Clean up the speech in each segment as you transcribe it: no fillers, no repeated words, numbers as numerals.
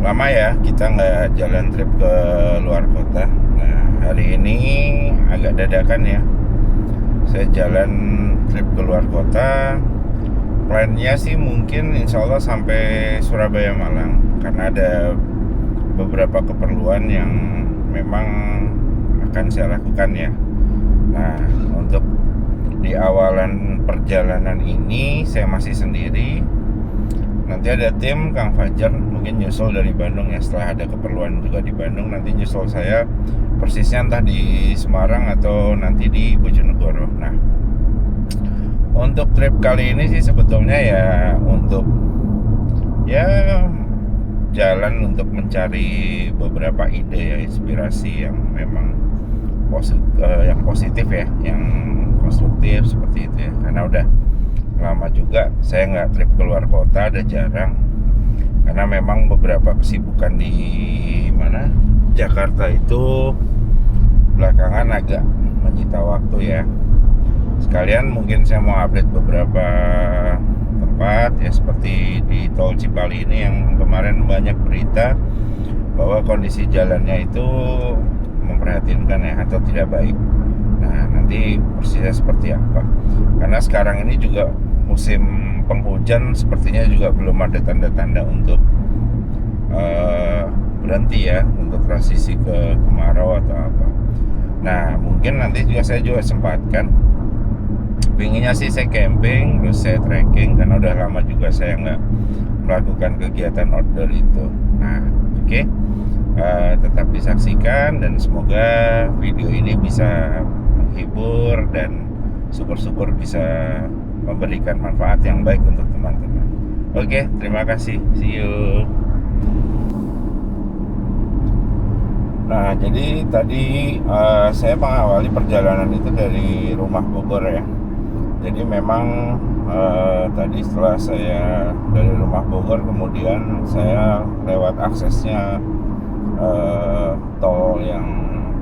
lama ya kita nggak jalan trip ke luar kota. Nah, hari ini agak dadakan ya. Saya jalan trip ke luar kota. Plannya sih mungkin insya Allah sampai Surabaya Malang, karena ada beberapa keperluan yang memang akan saya lakukan ya. Nah, untuk di awalan perjalanan ini saya masih sendiri. Nanti ada tim Kang Fajar mungkin nyusul dari Bandung ya, setelah ada keperluan juga di Bandung, nanti nyusul saya persisnya entah di Semarang atau nanti di Bojonegoro. Nah, untuk trip kali ini sih sebetulnya ya untuk ya jalan untuk mencari beberapa ide ya, inspirasi yang memang yang positif ya, yang konstruktif seperti itu ya. Karena udah lama juga saya nggak trip keluar kota, ada jarang, karena memang beberapa kesibukan di mana Jakarta itu belakangan agak menyita waktu ya. Sekalian mungkin saya mau update beberapa tempat ya, seperti di Tol Cipali ini yang kemarin banyak berita bahwa kondisi jalannya itu memprihatinkan ya, atau tidak baik. Nah, nanti persisnya seperti apa, karena sekarang ini juga musim penghujan, sepertinya juga belum ada tanda-tanda untuk berhenti ya, untuk transisi ke kemarau atau apa. Nah, mungkin nanti saya juga sempatkan, pinginnya sih saya camping terus saya trekking, karena udah lama juga saya nggak melakukan kegiatan outdoor itu. Nah, oke. Tetap disaksikan dan semoga video ini bisa menghibur dan syukur-syukur bisa memberikan manfaat yang baik untuk teman-teman. Oke, terima kasih. See you. Nah, jadi tadi saya mengawali perjalanan itu dari rumah Bogor ya. Jadi memang tadi setelah saya dari rumah Bogor, kemudian saya lewat aksesnya tol yang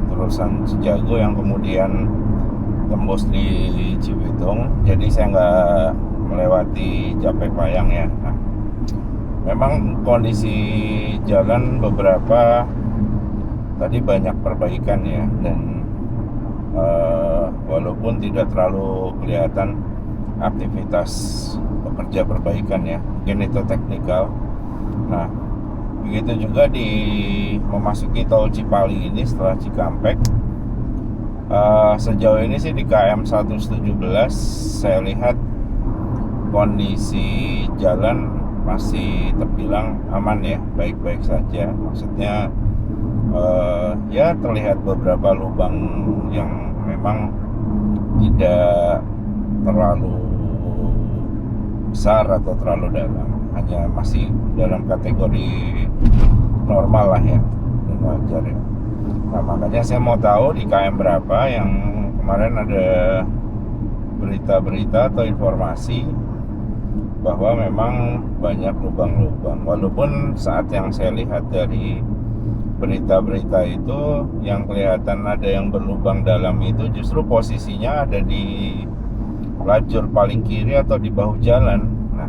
terusan Cijago yang kemudian tembus di Cibitung. Jadi saya nggak melewati Japek Payang ya. Nah, memang kondisi jalan beberapa tadi banyak perbaikan ya, dan walaupun tidak terlalu kelihatan aktivitas pekerja perbaikan ya, mungkin itu teknikal. Nah, begitu juga di memasuki Tol Cipali ini setelah Cikampek. Sejauh ini sih di KM 117 saya lihat kondisi jalan masih terbilang aman ya, baik-baik saja. Maksudnya ya terlihat beberapa lubang yang memang tidak terlalu besar atau terlalu dalam, hanya masih dalam kategori normal lah ya, dan wajar ya. Nah, makanya saya mau tahu di KM berapa yang kemarin ada berita-berita atau informasi bahwa memang banyak lubang-lubang. Walaupun saat yang saya lihat dari berita-berita itu yang kelihatan ada yang berlubang dalam itu justru posisinya ada di lajur paling kiri atau di bahu jalan. Nah,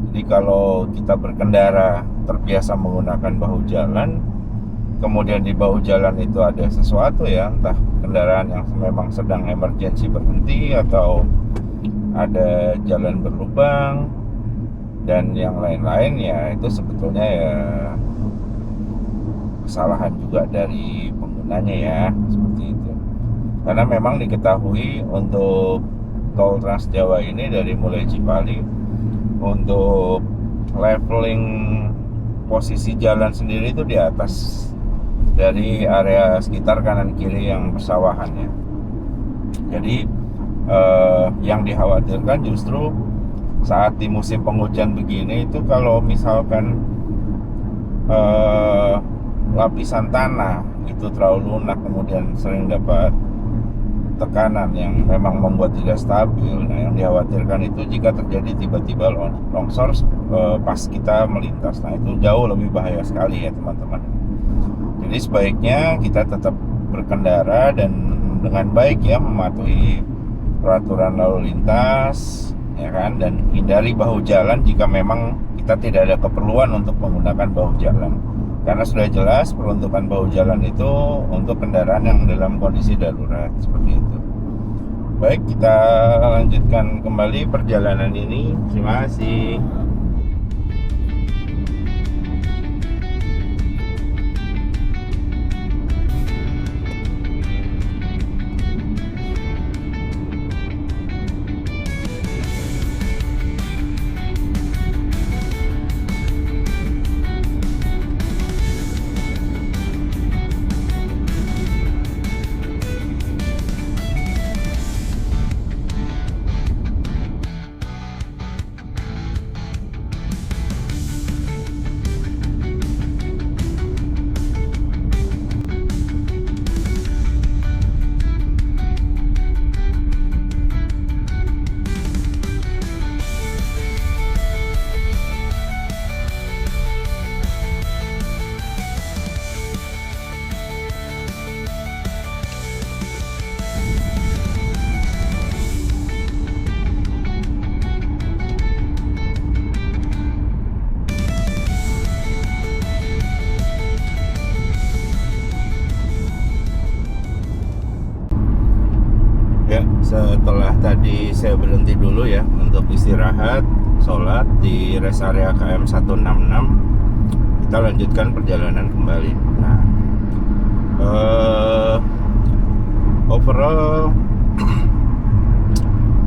jadi kalau kita berkendara terbiasa menggunakan bahu jalan, kemudian di bahu jalan itu ada sesuatu ya, entah kendaraan yang memang sedang emergensi berhenti atau ada jalan berlubang dan yang lain-lain, ya itu sebetulnya ya kesalahan juga dari penggunanya ya, seperti itu. Karena memang diketahui untuk tol Trans Jawa ini dari mulai Cipali, untuk leveling posisi jalan sendiri itu di atas dari area sekitar kanan kiri yang persawahan ya. Jadi yang dikhawatirkan justru saat di musim penghujan begini itu, kalau misalkan lapisan tanah itu terlalu lunak, kemudian sering dapat tekanan yang memang membuat tidak stabil. Nah, yang dikhawatirkan itu jika terjadi tiba-tiba longsor pas kita melintas. Nah, itu jauh lebih bahaya sekali ya teman-teman. Jadi sebaiknya kita tetap berkendara dan dengan baik ya, mematuhi peraturan lalu lintas ya kan, dan hindari bahu jalan jika memang kita kita tidak ada keperluan untuk menggunakan bahu jalan, karena sudah jelas peruntukan bahu jalan itu untuk kendaraan yang dalam kondisi darurat seperti itu. Baik, kita lanjutkan kembali perjalanan ini. Terima kasih. Ya, setelah tadi saya berhenti dulu ya untuk istirahat, sholat di rest area KM 166, kita lanjutkan perjalanan kembali. Nah, overall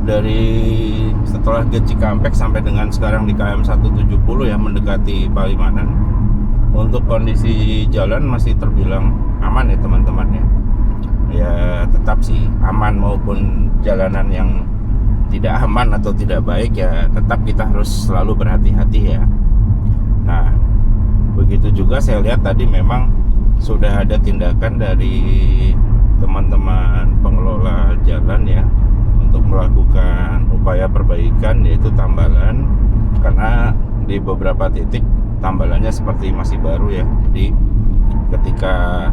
dari setelah ke Cikampek sampai dengan sekarang di KM 170 ya, mendekati Palimanan, untuk kondisi jalan masih terbilang aman ya teman-teman ya. Ya tetap sih aman, maupun jalanan yang tidak aman atau tidak baik ya tetap kita harus selalu berhati-hati ya. Nah, begitu juga saya lihat tadi memang sudah ada tindakan dari teman-teman pengelola jalan ya untuk melakukan upaya perbaikan, yaitu tambalan, karena di beberapa titik tambalannya seperti masih baru ya. Jadi ketika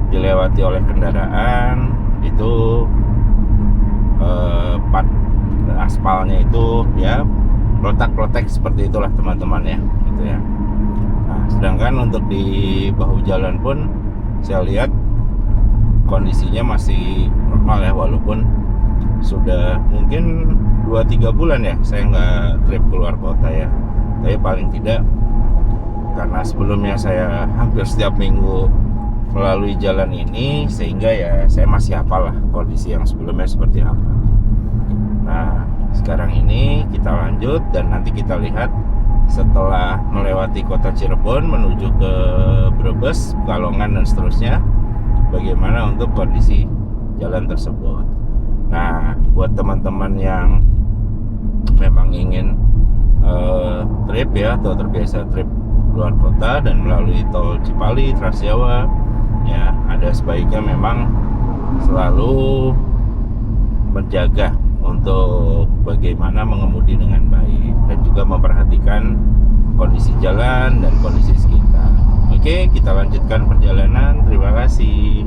dilewati oleh kendaraan itu part aspalnya itu ya peletak-peletek seperti itulah teman-teman ya, gitu ya. Nah, sedangkan untuk di bahu jalan pun saya lihat kondisinya masih normal ya, walaupun sudah mungkin 2-3 bulan ya saya nggak trip keluar kota ya. Tapi paling tidak, karena sebelumnya saya hampir setiap minggu melalui jalan ini, sehingga ya saya masih hafal lah kondisi yang sebelumnya seperti apa. Nah, sekarang ini kita lanjut dan nanti kita lihat setelah melewati kota Cirebon menuju ke Brebes, Pekalongan dan seterusnya, bagaimana untuk kondisi jalan tersebut. Nah, buat teman-teman yang memang ingin trip ya, atau terbiasa trip luar kota dan melalui tol Cipali, Trans Jawa ya, ada sebaiknya memang selalu menjaga untuk bagaimana mengemudi dengan baik dan juga memperhatikan kondisi jalan dan kondisi sekitar. Oke, kita lanjutkan perjalanan. Terima kasih.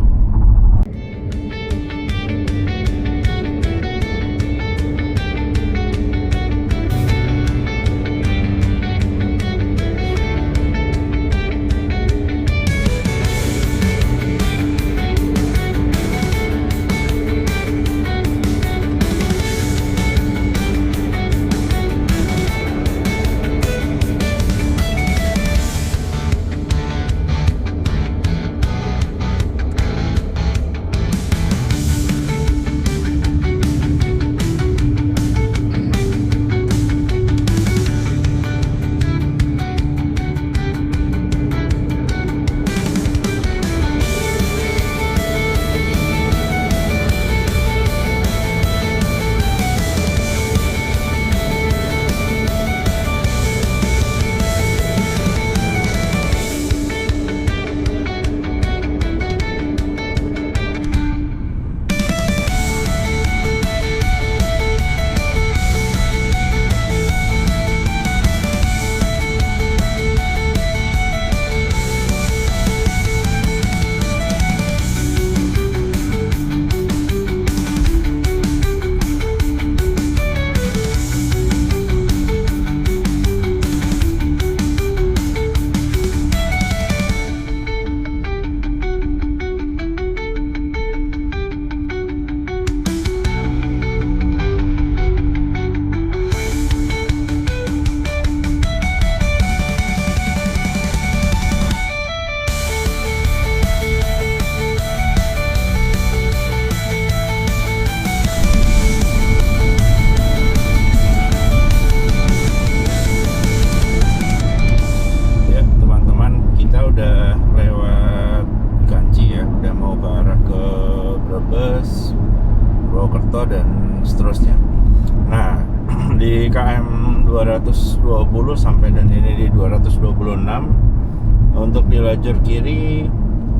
220 sampai dan ini di 226. Untuk di lajur kiri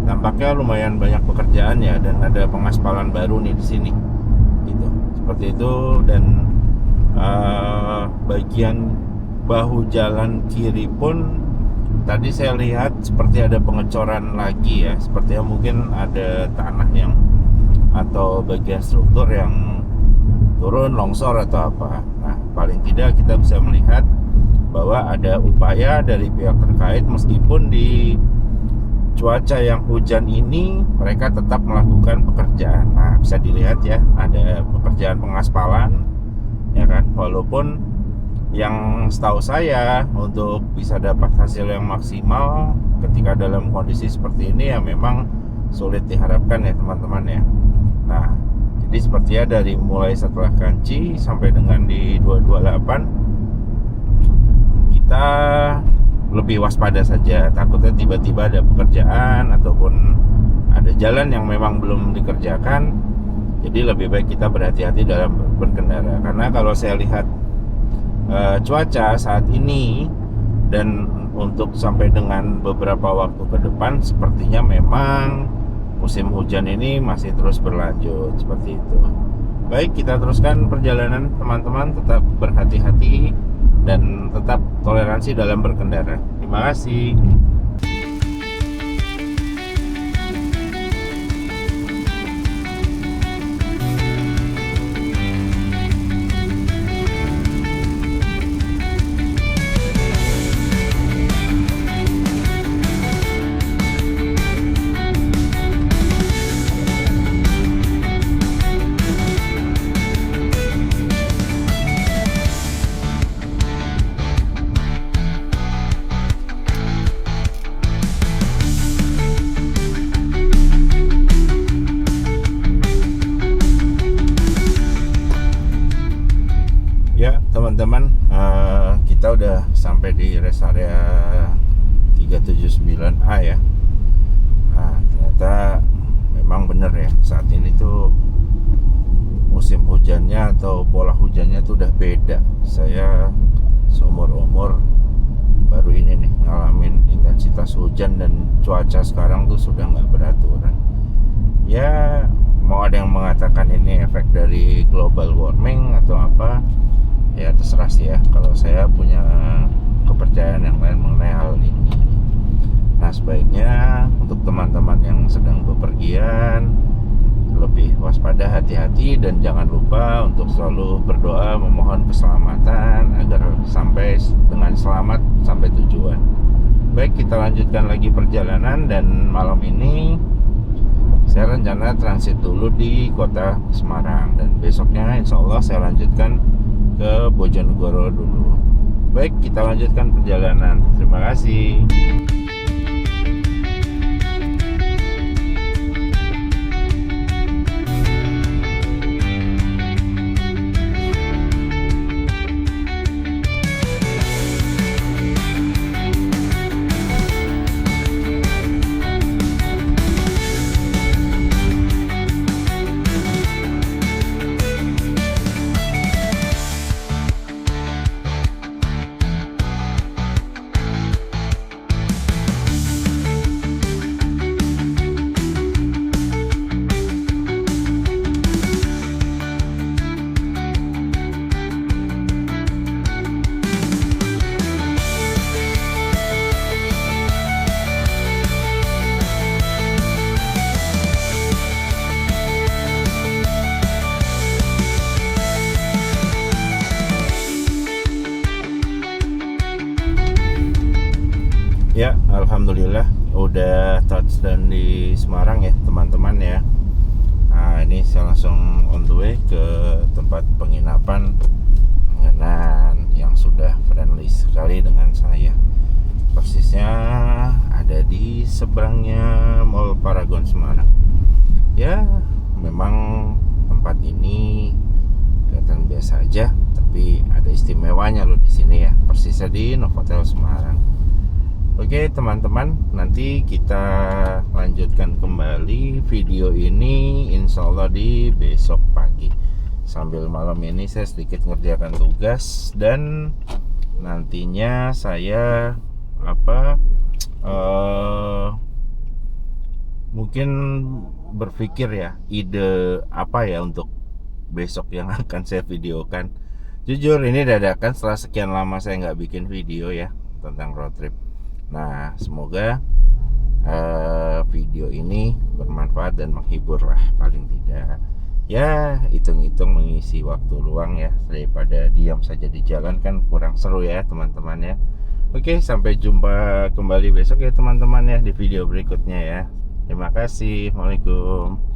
tampaknya lumayan banyak pekerjaan ya, dan ada pengaspalan baru nih di sini gitu, seperti itu. Dan bagian bahu jalan kiri pun tadi saya lihat seperti ada pengecoran lagi ya, sepertinya mungkin ada tanah yang atau bagian struktur yang turun, longsor atau apa. Nah, paling tidak kita bisa melihat bahwa ada upaya dari pihak terkait, meskipun di cuaca yang hujan ini mereka tetap melakukan pekerjaan. Nah, bisa dilihat ya, ada pekerjaan pengaspalan ya kan, walaupun yang setahu saya untuk bisa dapat hasil yang maksimal ketika dalam kondisi seperti ini ya memang sulit diharapkan ya teman-teman ya. Nah, jadi sepertinya dari mulai setelah Kanci sampai dengan di 228 kita lebih waspada saja, takutnya tiba-tiba ada pekerjaan ataupun ada jalan yang memang belum dikerjakan. Jadi lebih baik kita berhati-hati dalam berkendara, karena kalau saya lihat cuaca saat ini dan untuk sampai dengan beberapa waktu ke depan sepertinya memang musim hujan ini masih terus berlanjut seperti itu. Baik, kita teruskan perjalanan teman-teman, tetap berhati-hati dan tetap toleransi dalam berkendara. Terima kasih. Ya teman-teman, kita udah sampai di rest area 379A ya. Nah, ternyata memang bener ya, saat ini tuh musim hujannya atau pola hujannya tuh udah beda. Saya seumur-umur baru ini nih ngalamin intensitas hujan, dan cuaca sekarang tuh sudah nggak beraturan. Ya, mau ada yang mengatakan ini efek dari global warming atau apa, ya terserah sih ya. Kalau saya punya kepercayaan yang lain mengenai hal ini. Nah, sebaiknya untuk teman-teman yang sedang bepergian lebih waspada, hati-hati, dan jangan lupa untuk selalu berdoa memohon keselamatan agar sampai dengan selamat sampai tujuan. Baik, kita lanjutkan lagi perjalanan, dan malam ini saya rencana transit dulu di kota Semarang, dan besoknya insya Allah saya lanjutkan ke Bojonegoro dulu. Baik, kita lanjutkan perjalanan. Terima kasih. Ya, alhamdulillah udah touchdown di Semarang ya teman-teman ya. Nah, ini saya langsung on the way ke tempat penginapan dengan yang sudah friendly sekali dengan saya. Persisnya ada di seberangnya Mall Paragon Semarang. Ya, memang tempat ini kelihatan biasa aja, tapi ada istimewanya loh di sini ya. Persisnya di Novotel Semarang. Oke teman-teman, nanti kita lanjutkan kembali video ini insya Allah di besok pagi. sambil malam ini saya sedikit ngerjakan tugas, dan nantinya saya mungkin berpikir ya, ide apa ya untuk besok yang akan saya videokan. Jujur ini dadakan setelah sekian lama saya nggak bikin video ya tentang road trip. Nah, semoga video ini bermanfaat dan menghibur lah, paling tidak. Ya, hitung-hitung mengisi waktu luang ya, daripada diam saja di jalan kan kurang seru ya teman-teman ya. Oke, sampai jumpa kembali besok ya teman-teman ya, di video berikutnya ya. Terima kasih. Assalamualaikum.